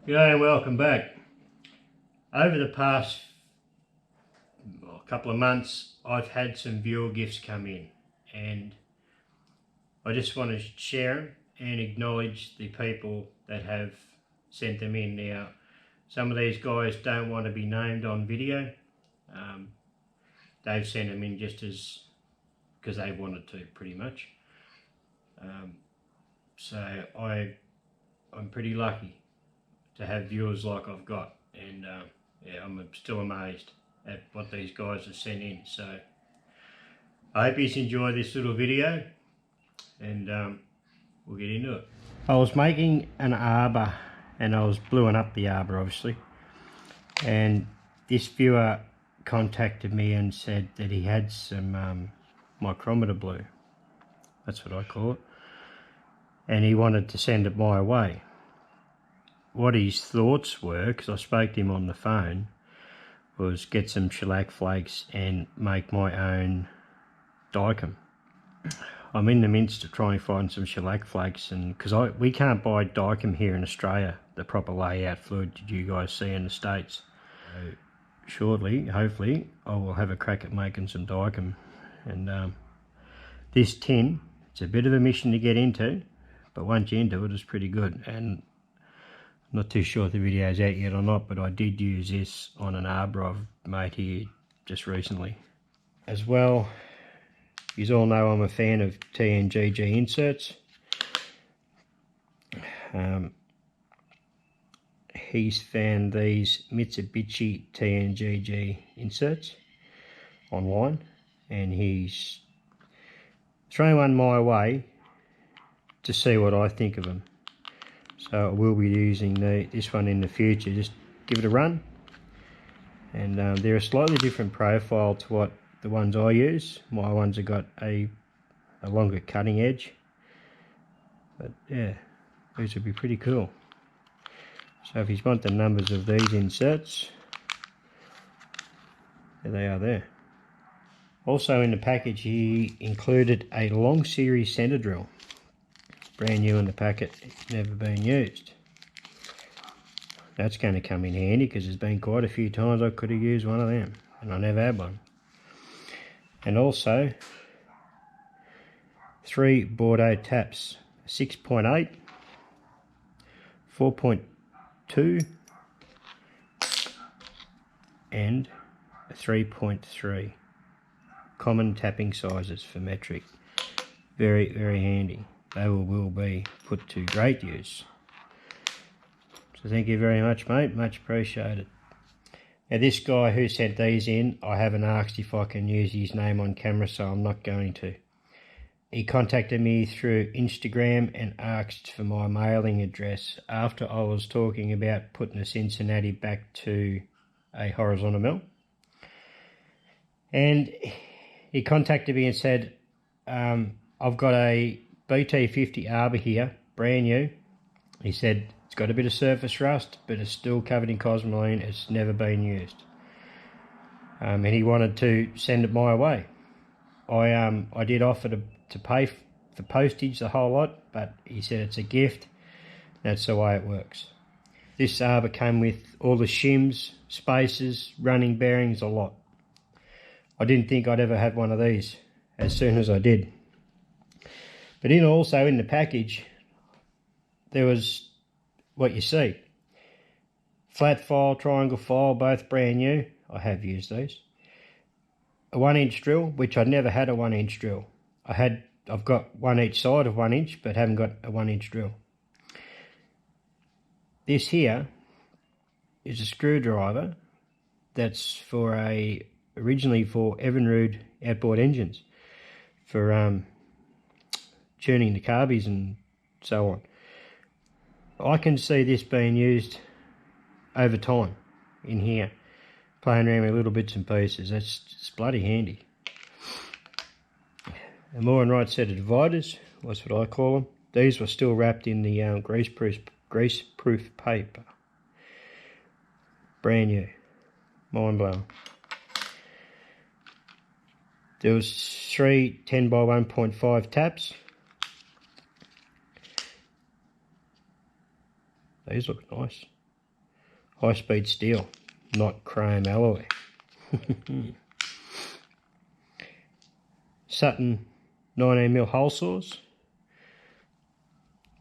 G'day and welcome back. Over the past couple of months I've had some viewer gifts come in and I just want to share them and acknowledge the people that have sent them in. Now some of these guys don't want to be named on video. They've sent them in just as because they wanted to, pretty much. So I'm pretty lucky to have viewers like I've got, and yeah, I'm still amazed at what these guys have sent in. So I hope you enjoy this little video, and we'll get into it. I was making an arbor and I was bluing up the arbor obviously, and this viewer contacted me and said that he had some micrometer blue, that's what I call it, and he wanted to send it my way. What his thoughts were, because I spoke to him on the phone, was get some shellac flakes and make my own dicum. I'm in the midst of trying to find some shellac flakes, and because we can't buy dicum here in Australia, the proper layout fluid that you guys see in the States. So shortly, hopefully, I will have a crack at making some dicum. And this tin, it's a bit of a mission to get into, but once you're into it, it's pretty good. And not too sure if the video's out yet or not, but I did use this on an arbor I've made here just recently. As well, you all know I'm a fan of TNGG inserts. He's found these Mitsubishi TNGG inserts online, and he's thrown one my way to see what I think of them. So I will be using this one in the future. Just give it a run, and they're a slightly different profile to what the ones I use. My ones have got a longer cutting edge, but yeah, these would be pretty cool. So if you want the numbers of these inserts, there they are there. Also in the package he included a long series center drill. Brand new in the packet, it's never been used. That's going to come in handy because there's been quite a few times I could have used one of them and I never had one. And also 3 Bordeaux taps, 6.8, 4.2 and a 3.3. Common tapping sizes for metric. Very, very handy. They will be put to great use. So thank you very much, mate, much appreciated. Now this guy who sent these in, I haven't asked if I can use his name on camera, so I'm not going to. He contacted me through Instagram and asked for my mailing address after I was talking about putting a Cincinnati back to a horizontal mill. And he contacted me and said, I've got a BT50 Arbor here, brand new. He said it's got a bit of surface rust, but it's still covered in cosmoline. It's never been used. And he wanted to send it my way. I did offer to pay for postage, the whole lot, but he said it's a gift. That's the way it works. This arbor came with all the shims, spacers, running bearings, a lot. I didn't think I'd ever have one of these as soon as I did. But also in the package, there was what you see. Flat file, triangle file, both brand new. I have used these. A 1-inch drill, which I'd never had a 1-inch drill. I've got one each side of 1 inch, but haven't got a 1-inch drill. This here is a screwdriver that's originally for Evinrude outboard engines, for tuning the carbies and so on. I can see this being used over time in here, playing around with little bits and pieces. It's bloody handy. A more and right set of dividers, that's what I call them. These were still wrapped in the greaseproof paper. Brand new. Mind blowing. There was 3 10 by 1.5 taps. These look nice. high-speed steel, not chrome alloy. Sutton 19mm hole saws.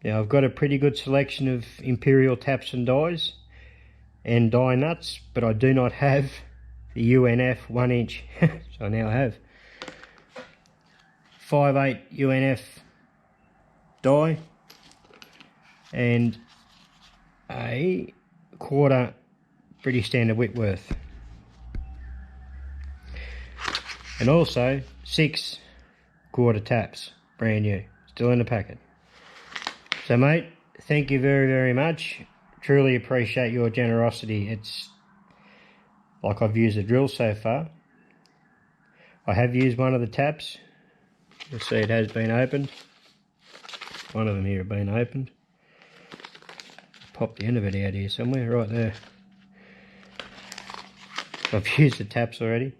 Now I've got a pretty good selection of imperial taps and dies and die nuts, but I do not have the UNF 1-inch. So now I have 5/8 UNF die and a 1/4 British Standard Whitworth, and also 6 1/4 taps, brand new, still in the packet. So mate, thank you very, very much. Truly appreciate your generosity. It's like I've used a drill so far. I have used one of the taps. You'll see it has been opened. One of them here have been opened. Pop the end of it out here somewhere, right there. I've used the taps already.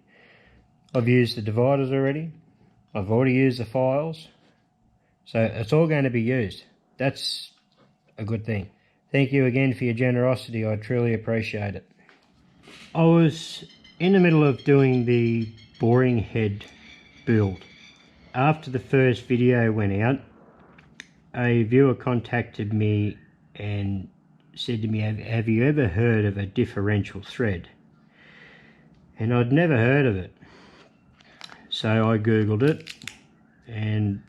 I've used the dividers already. I've already used the files. So it's all going to be used. That's a good thing. Thank you again for your generosity. I truly appreciate it. I was in the middle of doing the boring head build. After the first video went out, a viewer contacted me and said to me, have you ever heard of a differential thread? And I'd never heard of it. So I googled it, and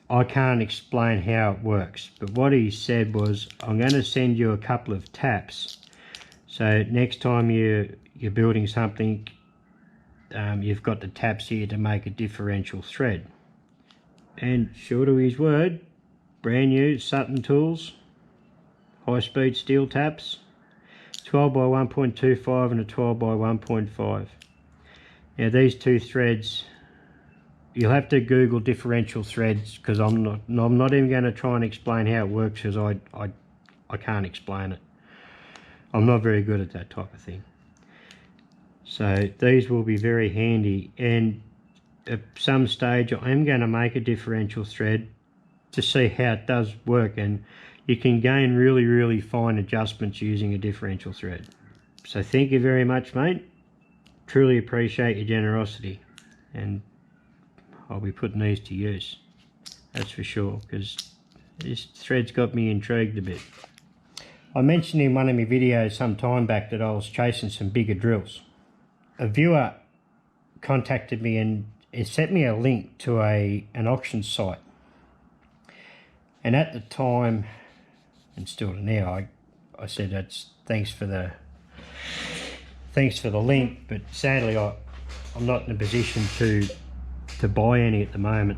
I can't explain how it works, but what he said was, I'm going to send you a couple of taps, so next time you're building something, you've got the taps here to make a differential thread. And sure to his word, brand new Sutton tools, high speed steel taps, 12 by 1.25 and a 12 by 1.5. Now these two threads, you'll have to Google differential threads, because I'm not even going to try and explain how it works, because I can't explain it. I'm not very good at that type of thing. So these will be very handy, and at some stage I am going to make a differential thread to see how it does work, and you can gain really, really fine adjustments using a differential thread. So thank you very much, mate. Truly appreciate your generosity, and I'll be putting these to use, that's for sure, because this thread's got me intrigued a bit. I mentioned in one of my videos some time back that I was chasing some bigger drills. A viewer contacted me and it sent me a link to an auction site, and at the time, and still now, I said that's thanks for the link, but sadly I'm not in a position to buy any at the moment.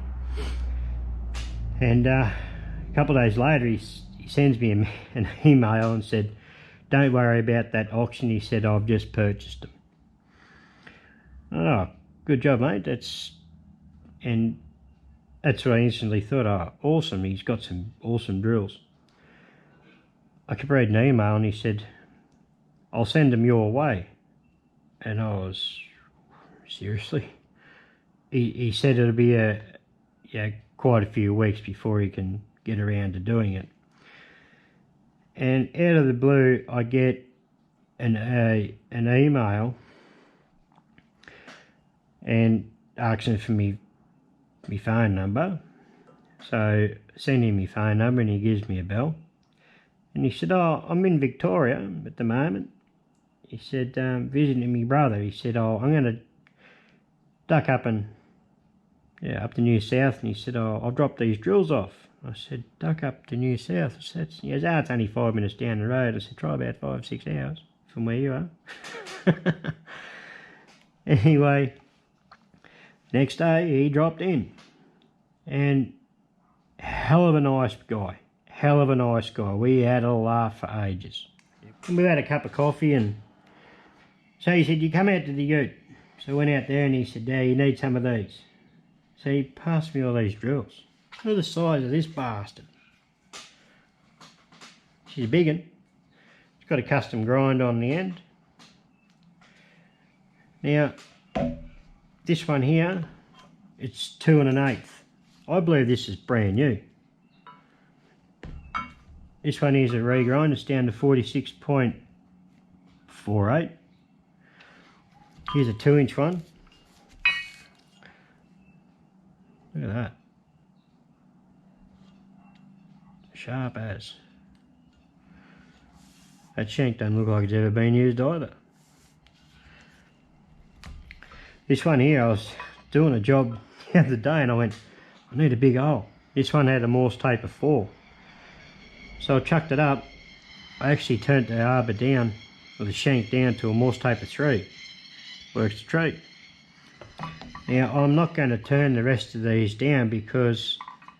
And a couple of days later he sends me an email and said, don't worry about that auction, he said, I've just purchased them. Oh, good job, mate. That's what I instantly thought, oh awesome, he's got some awesome drills. I kept reading an email and he said, I'll send them your way. And I was, seriously? He said it'll be quite a few weeks before he can get around to doing it. And out of the blue, I get an email and asking for me phone number. So I send him my phone number and he gives me a bell. And he said, oh, I'm in Victoria at the moment. He said, visiting my brother. He said, oh, I'm going to duck up and up to New South, and he said, oh, I'll drop these drills off. I said, duck up to New South? I said, he goes, oh, it's only 5 minutes down the road. I said, try about 5-6 hours from where you are. Anyway, next day he dropped in, and hell of a nice guy, hell of a nice guy. We had a laugh for ages. And we had a cup of coffee, and so he said, you come out to the ute. So I went out there and he said, Dad, you need some of these. So he passed me all these drills. Look at the size of this bastard. She's a big one. It's got a custom grind on the end. Now, this one here, it's 2 1/8. I believe this is brand new. This one is a regrind. It's down to 46.4 4/8. Here's a 2-inch one. Look at that. Sharp as. That shank don't look like it's ever been used either. This one here, I was doing a job the other day and I went, I need a big hole. This one had a Morse tape of 4. So I chucked it up. I actually turned the arbor down, or the shank down, to a Morse tape of 3. Works a treat. Now I'm not going to turn the rest of these down because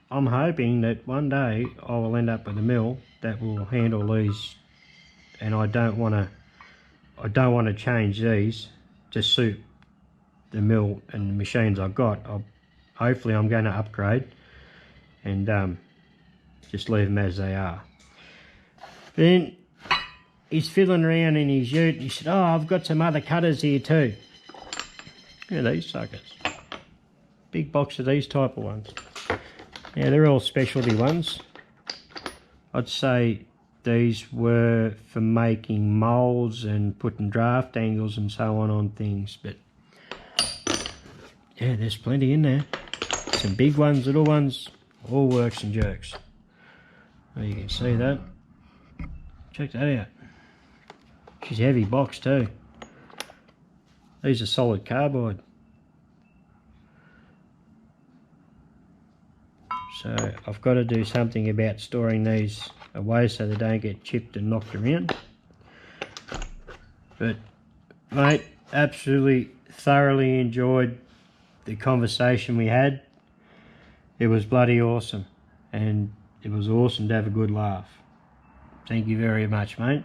I'm hoping that one day I will end up with a mill that will handle these, and I don't want to change these to suit the mill and the machines I've got. Hopefully I'm going to upgrade and just leave them as they are. Then he's fiddling around in his ute and he said, oh, I've got some other cutters here too. Look at these suckers. Big box of these type of ones. Yeah, they're all specialty ones. I'd say these were for making moulds and putting draft angles and so on things, but yeah, there's plenty in there. Some big ones, little ones, all works and jerks. Oh, you can see that. Check that out. She's a heavy box too. These are solid carbide. So I've got to do something about storing these away so they don't get chipped and knocked around. But mate, absolutely thoroughly enjoyed the conversation we had. It was bloody awesome, and it was awesome to have a good laugh. Thank you very much, mate.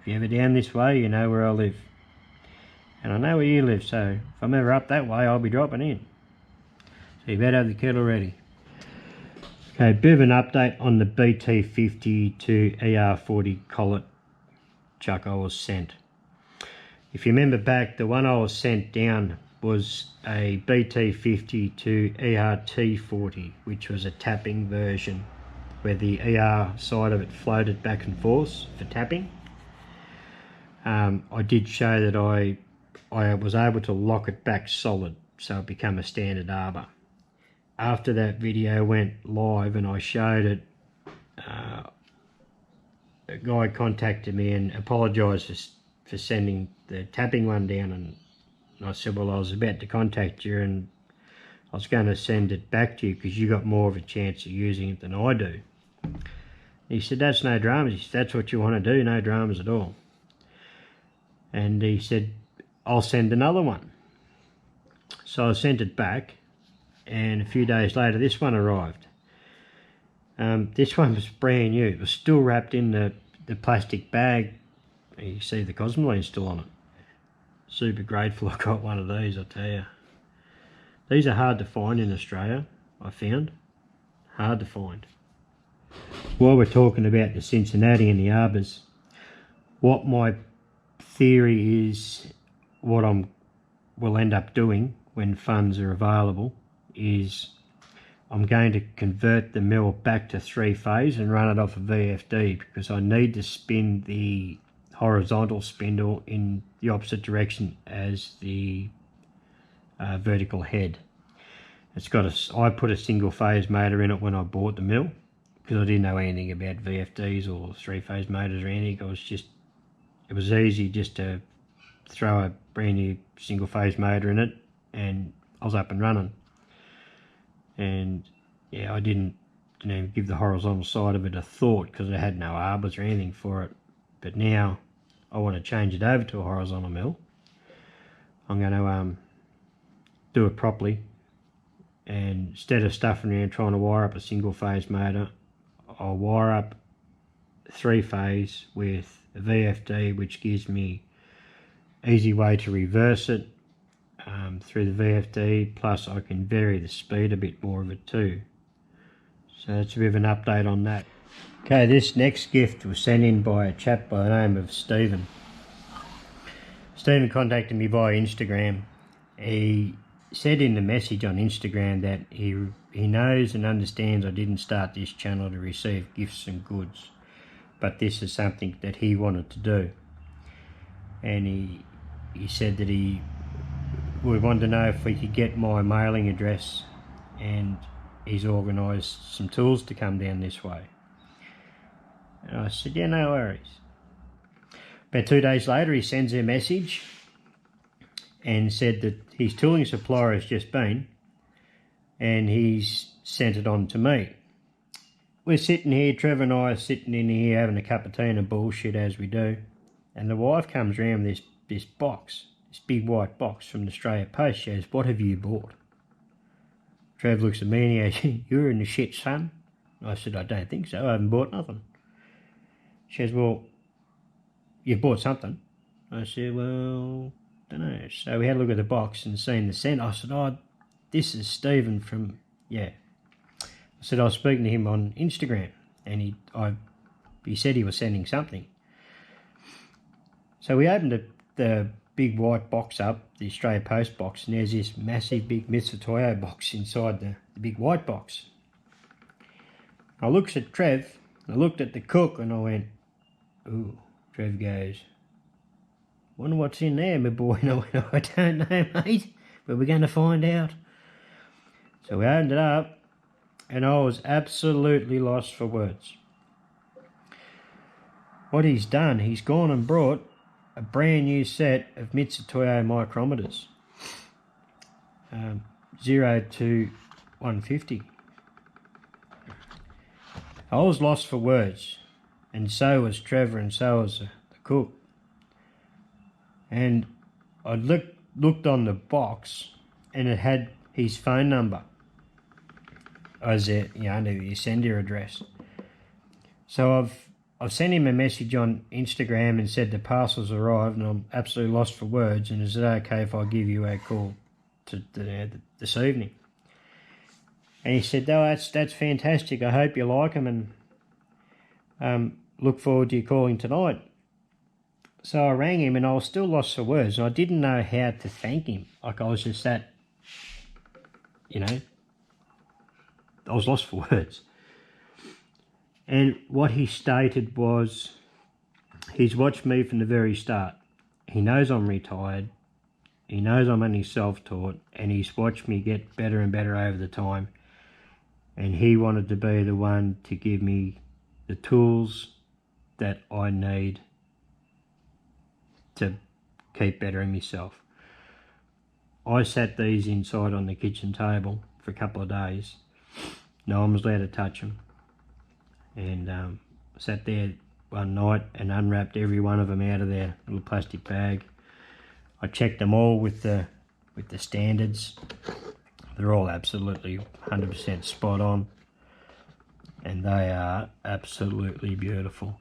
If you're ever down this way, you know where I live. And I know where you live, so if I'm ever up that way, I'll be dropping in. So you better have the kettle ready. Okay, bit of an update on the BT50 to ER40 collet chuck I was sent. If you remember back, the one I was sent down was a BT50 to ERT40, which was a tapping version where the ER side of it floated back and forth for tapping. I did show that I was able to lock it back solid so it became a standard arbor. After that video went live and I showed it, a guy contacted me and apologised for sending the tapping one down, and I said, well, I was about to contact you and I was going to send it back to you because you got more of a chance of using it than I do. He said, that's no dramas. He said, that's what you want to do, no dramas at all. And he said, I'll send another one. So I sent it back, and a few days later this one arrived. This one was brand new. It was still wrapped in the plastic bag. You see the Cosmoline still on it. Super grateful I got one of these, I tell you. These are hard to find in Australia, I found. Hard to find. While we're talking about the Cincinnati and the arbors, what my theory is, what will end up doing when funds are available, is I'm going to convert the mill back to 3-phase and run it off a VFD, because I need to spin the horizontal spindle in the opposite direction as the vertical head. It's got I put a single phase motor in it when I bought the mill because I didn't know anything about VFDs or 3-phase motors or anything. It was easy just to throw a brand new single phase motor in it and I was up and running. And yeah, I didn't even give the horizontal side of it a thought because I had no arbors or anything for it. But now I want to change it over to a horizontal mill. I'm going to do it properly, and instead of stuffing around trying to wire up a single phase motor, I'll wire up 3-phase with a VFD, which gives me easy way to reverse it through the VFD, plus I can vary the speed a bit more of it too. So that's a bit of an update on that. Okay, this next gift was sent in by a chap by the name of Stephen. Stephen contacted me via Instagram. He said in the message on Instagram that he knows and understands I didn't start this channel to receive gifts and goods, but this is something that he wanted to do. and he said that we wanted to know if we could get my mailing address, and he's organised some tools to come down this way. And I said, yeah, no worries. About 2 days later, he sends a message and said that his tooling supplier has just been, and he's sent it on to me. We're sitting here, Trevor and I are sitting in here having a cup of tea and a bullshit as we do, and the wife comes round with this box, this big white box from the Australia Post. She goes, what have you bought? Trev looks at me and he goes, you're in the shit, son. I said, I don't think so, I haven't bought nothing. She goes, well, you've bought something. I said, well, don't know. So we had a look at the box and seen the send. I said, oh, this is Stephen from, yeah. I said I was speaking to him on Instagram, and he said he was sending something. So we opened the big white box up, the Australia Post box, and there's this massive big Mitsutoyo box inside the big white box. I looked at Trev, I looked at the cook, and I went, ooh. Trev goes, wonder what's in there, my boy. And I went, I don't know, mate, but we're going to find out. So we opened it up, and I was absolutely lost for words. What he's done, he's gone and brought a brand new set of Mitsutoyo micrometers, 0 to 150. I was lost for words, and so was Trevor, and so was the cook. And I looked on the box, and it had his phone number as under the sender address. So I've sent him a message on Instagram and said the parcel's arrived, and I'm absolutely lost for words, and is it okay if I give you a call this evening? And he said, oh, that's fantastic, I hope you like them, and look forward to you calling tonight. So I rang him, and I was still lost for words, and I didn't know how to thank him. Like, I was just that, I was lost for words. And what he stated was, he's watched me from the very start. He knows I'm retired. He knows I'm only self-taught, and he's watched me get better and better over the time. And he wanted to be the one to give me the tools that I need to keep bettering myself. I sat these inside on the kitchen table for a couple of days. No one was allowed to touch them. And sat there one night and unwrapped every one of them out of their little plastic bag. I checked them all with the standards. They're all absolutely 100% spot on, and they are absolutely beautiful.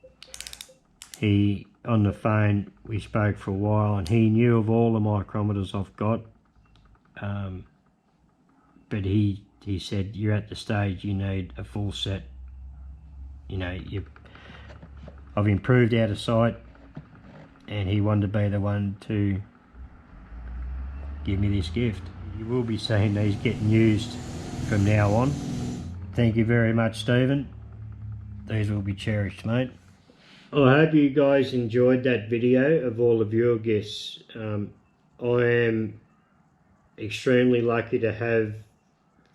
On the phone, we spoke for a while, and he knew of all the micrometers I've got, but he said, you're at the stage you need a full set. I've improved out of sight, and he wanted to be the one to give me this gift. You will be seeing these getting used from now on. Thank you very much, Stephen. These will be cherished, mate. I hope you guys enjoyed that video of all of your guests. I am extremely lucky to have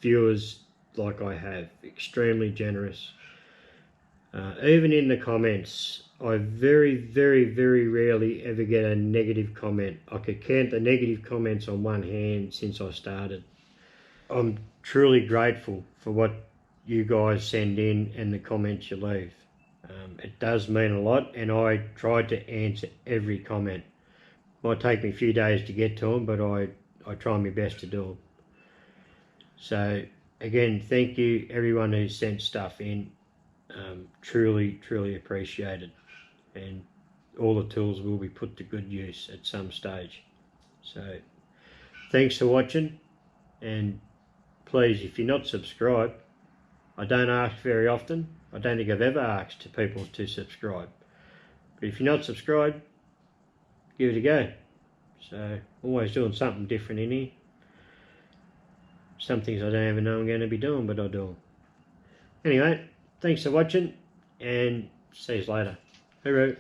viewers like I have, extremely generous. Even in the comments, I very, very, very rarely ever get a negative comment. I could count the negative comments on one hand since I started. I'm truly grateful for what you guys send in and the comments you leave. It does mean a lot, and I try to answer every comment. Might take me a few days to get to them, but I try my best to do them. So again, thank you everyone who sent stuff in. Truly, truly appreciated, and all the tools will be put to good use at some stage. So thanks for watching, and please, if you're not subscribed, I don't ask very often. I don't think I've ever asked to people to subscribe, but if you're not subscribed, give it a go. So always doing something different in here. Some things I don't even know I'm going to be doing, but I do them. Anyway, thanks for watching, and see you later. Hooroo.